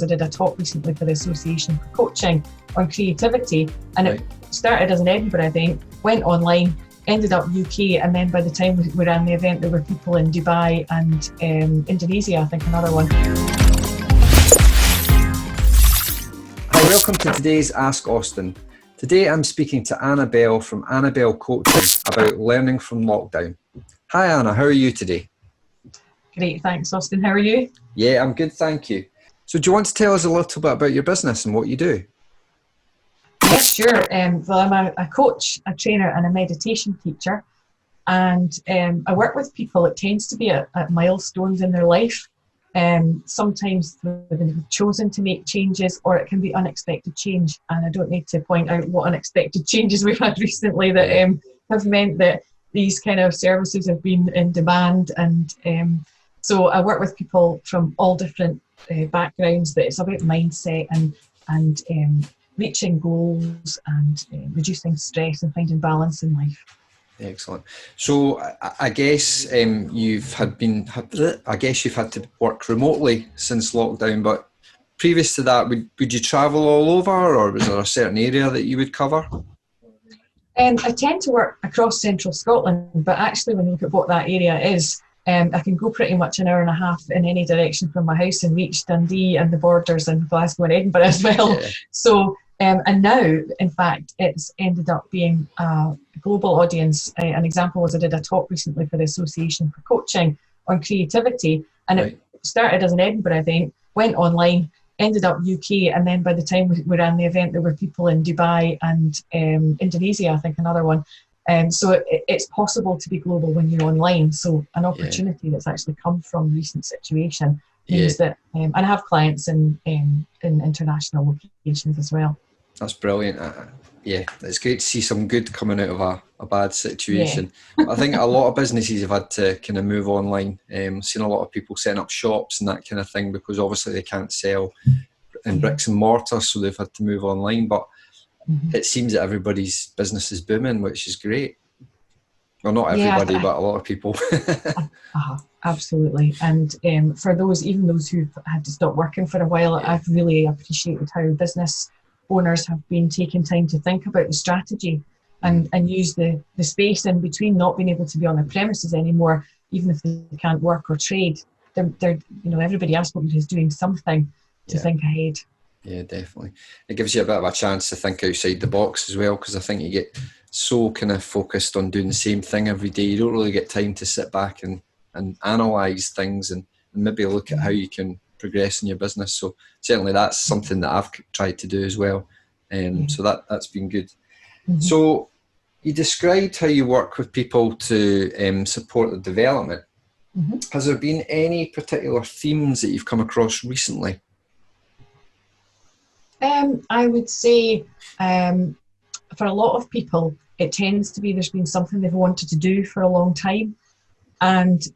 I did a talk recently for the Association for Coaching on creativity, and it started as an Edinburgh event, went online, ended up UK, and then by the time we ran the event there were people in Dubai and Indonesia, I think another one. Hi, welcome to today's Ask Austin. Today I'm speaking to Annabelle from Annabelle Coaching about learning from lockdown. Hi Anna, how are you today? Great, thanks Austin, how are you? Yeah, I'm good, thank you. So do you want to tell us a little bit about your business and what you do? Yeah, sure. Well, I'm a coach, a trainer and a meditation teacher, and I work with people. It tends to be at milestones in their life. Sometimes they've chosen to make changes, or it can be unexpected change, and I don't need to point out what unexpected changes we've had recently that have meant that these kind of services have been in demand. And so I work with people from all different backgrounds, but it's about mindset and reaching goals and reducing stress and finding balance in life. Excellent. So I guess you've had to work remotely since lockdown, but previous to that, would you travel all over, or was there a certain area that you would cover? I tend to work across central Scotland, but actually when you look at what that area is, I can go pretty much an hour and a half in any direction from my house and reach Dundee and the borders and Glasgow and Edinburgh as well. Yeah. So, and now, in fact, it's ended up being a global audience. An example was I did a talk recently for the Association for Coaching on creativity, and it started as an Edinburgh event, went online, ended up UK, and then by the time we ran the event, there were people in Dubai and Indonesia, I think another one. So it's possible to be global when you're online. So an opportunity that's actually come from recent situation means that, and I have clients in international locations as well. That's brilliant. It's great to see some good coming out of a bad situation. Yeah. I think a lot of businesses have had to kind of move online. Seen a lot of people setting up shops and that kind of thing because obviously they can't sell in bricks and mortar, so they've had to move online. But it seems that everybody's business is booming, which is great. Well, not everybody, but a lot of people. Absolutely. And for even those who've had to stop working for a while, I've really appreciated how business owners have been taking time to think about the strategy and use the space in between, not being able to be on their premises anymore, even if they can't work or trade. They're everybody I've spoken to is doing something to think ahead. Yeah, definitely. It gives you a bit of a chance to think outside the box as well, because I think you get so kind of focused on doing the same thing every day. You don't really get time to sit back and analyse things and maybe look at how you can progress in your business. So certainly that's something that I've tried to do as well. So that's been good. So you described how you work with people to support the development. Has there been any particular themes that you've come across recently? I would say for a lot of people, it tends to be there's been something they've wanted to do for a long time. And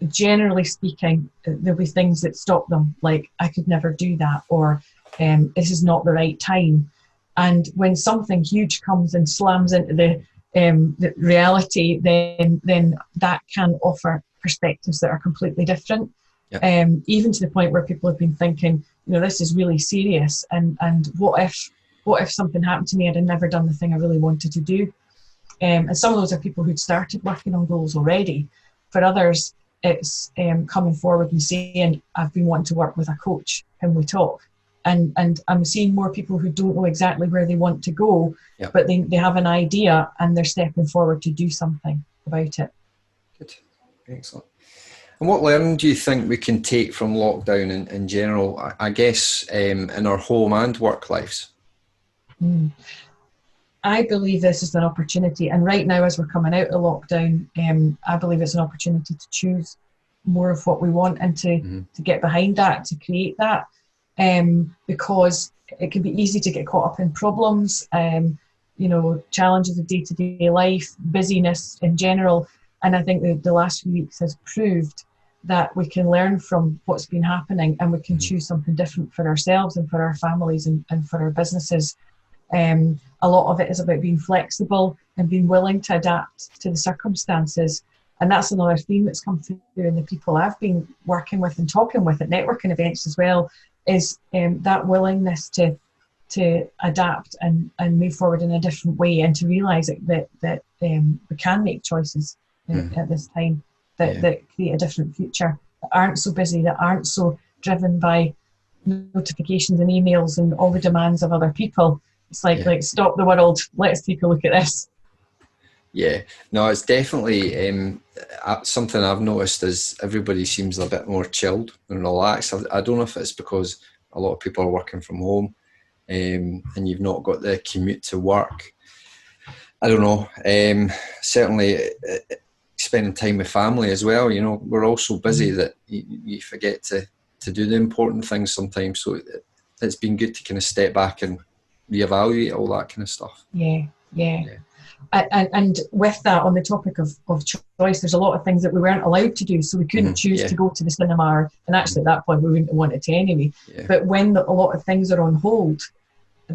generally speaking, there'll be things that stop them, like I could never do that, or this is not the right time. And when something huge comes and slams into the reality, then that can offer perspectives that are completely different. Even to the point where people have been thinking, this is really serious, and what if something happened to me and I'd never done the thing I really wanted to do? And some of those are people who'd started working on goals already. For others, it's coming forward and saying, I've been wanting to work with a coach, can we talk? And I'm seeing more people who don't know exactly where they want to go, but they have an idea and they're stepping forward to do something about it. Good, excellent. And what learning do you think we can take from lockdown in general, I guess, in our home and work lives? I believe this is an opportunity, and right now as we're coming out of lockdown, I believe it's an opportunity to choose more of what we want and to get behind that, to create that, because it can be easy to get caught up in problems, challenges of day-to-day life, busyness in general, and I think the last few weeks has proved that we can learn from what's been happening and we can choose something different for ourselves and for our families and for our businesses. A lot of it is about being flexible and being willing to adapt to the circumstances. And that's another theme that's come through in the people I've been working with and talking with at networking events as well, is that willingness to adapt and move forward in a different way, and to realise that we can make choices at this time that create a different future, that aren't so busy, that aren't so driven by notifications and emails and all the demands of other people. It's like stop the world, let's take a look at this. Yeah, no, it's definitely something I've noticed is everybody seems a bit more chilled and relaxed. I don't know if it's because a lot of people are working from home, and you've not got the commute to work. I don't know. Certainly spending time with family as well. You know, we're all so busy that you forget to do the important things sometimes. So it's been good to kind of step back and reevaluate all that kind of stuff. Yeah. And with that, on the topic of choice, there's a lot of things that we weren't allowed to do, so we couldn't choose to go to the cinema, and actually at that point we wouldn't have wanted to anyway. But when a lot of things are on hold,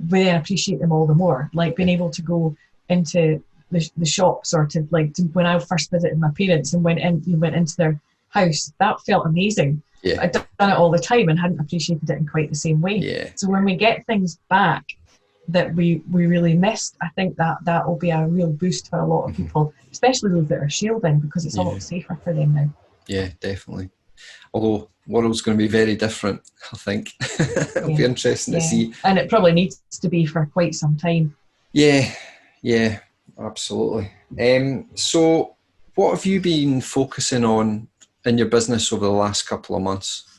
we then appreciate them all the more, like being able to go into the shops, or to when I first visited my parents and went into their house, that felt amazing. I'd done it all the time and hadn't appreciated it in quite the same way. So when we get things back that we really missed, I think that will be a real boost for a lot of people, especially those that are shielding, because it's a lot safer for them now. Yeah, definitely. Although world's going to be very different, I think. It'll be interesting to see. And it probably needs to be for quite some time. Yeah, absolutely. So what have you been focusing on in your business over the last couple of months?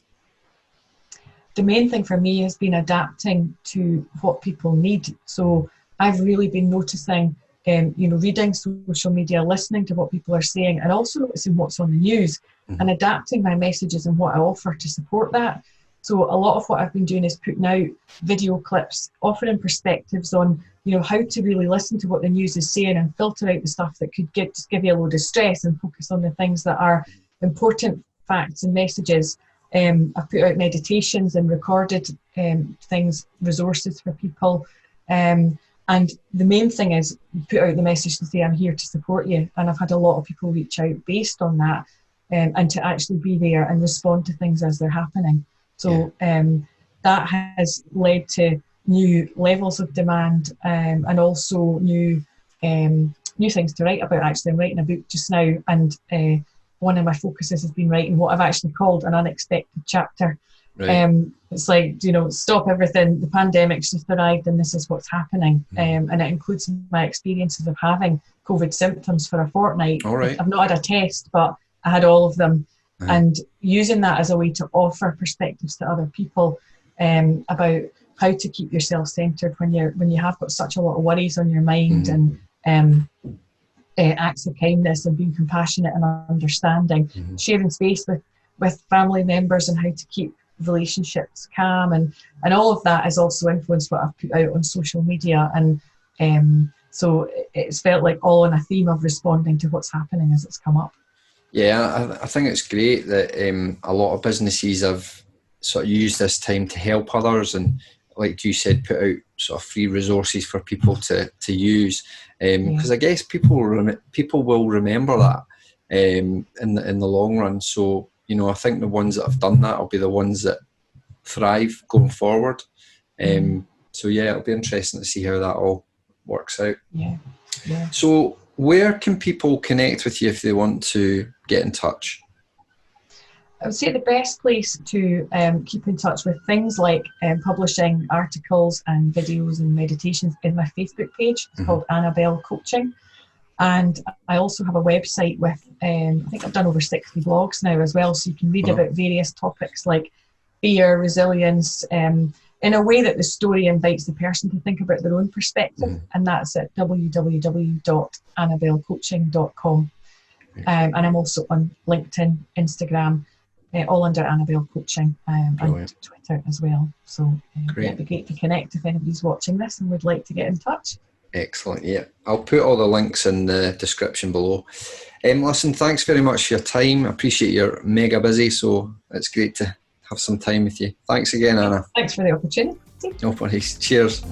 The main thing for me has been adapting to what people need. So I've really been noticing, reading social media, listening to what people are saying, and also noticing what's on the news, and adapting my messages and what I offer to support that. So a lot of what I've been doing is putting out video clips, offering perspectives on, how to really listen to what the news is saying and filter out the stuff that could just give you a load of stress, and focus on the things that are important facts and messages. I've put out meditations and recorded things, resources for people. And the main thing is put out the message to say, I'm here to support you. And I've had a lot of people reach out based on that, and to actually be there and respond to things as they're happening. So that has led to new levels of demand, and also new things to write about. Actually, I'm writing a book just now, and one of my focuses has been writing what I've actually called an unexpected chapter. Right. It's like, stop everything. The pandemic's just arrived and this is what's happening. And it includes my experiences of having COVID symptoms for a fortnight. All right. I've not had a test, but I had all of them. And using that as a way to offer perspectives to other people about how to keep yourself centered when you have got such a lot of worries on your mind, and acts of kindness and being compassionate and understanding, sharing space with family members, and how to keep relationships calm, and all of that has also influenced what I've put out on social media. And so it's felt like all on a theme of responding to what's happening as it's come up. Yeah, I think it's great that a lot of businesses have sort of used this time to help others, and like you said, put out sort of free resources for people to use, because I guess people will remember that in the long run. So I think the ones that have done that will be the ones that thrive going forward. So it'll be interesting to see how that all works out. Yeah. So where can people connect with you if they want to get in touch? I would say the best place to keep in touch with things like publishing articles and videos and meditations is my Facebook page. It's called Annabelle Coaching. And I also have a website with, I think I've done over 60 blogs now as well. So you can read about various topics like fear, resilience, in a way that the story invites the person to think about their own perspective. And that's at www.annabellecoaching.com. And I'm also on LinkedIn, Instagram, all under Annabelle Coaching, and Twitter as well. So it'd be great to connect if anybody's watching this and would like to get in touch. Excellent. Yeah, I'll put all the links in the description below. Listen, thanks very much for your time. I appreciate you're mega busy, so it's great to have some time with you. Thanks again, Anna. Thanks for the opportunity. No worries. Cheers.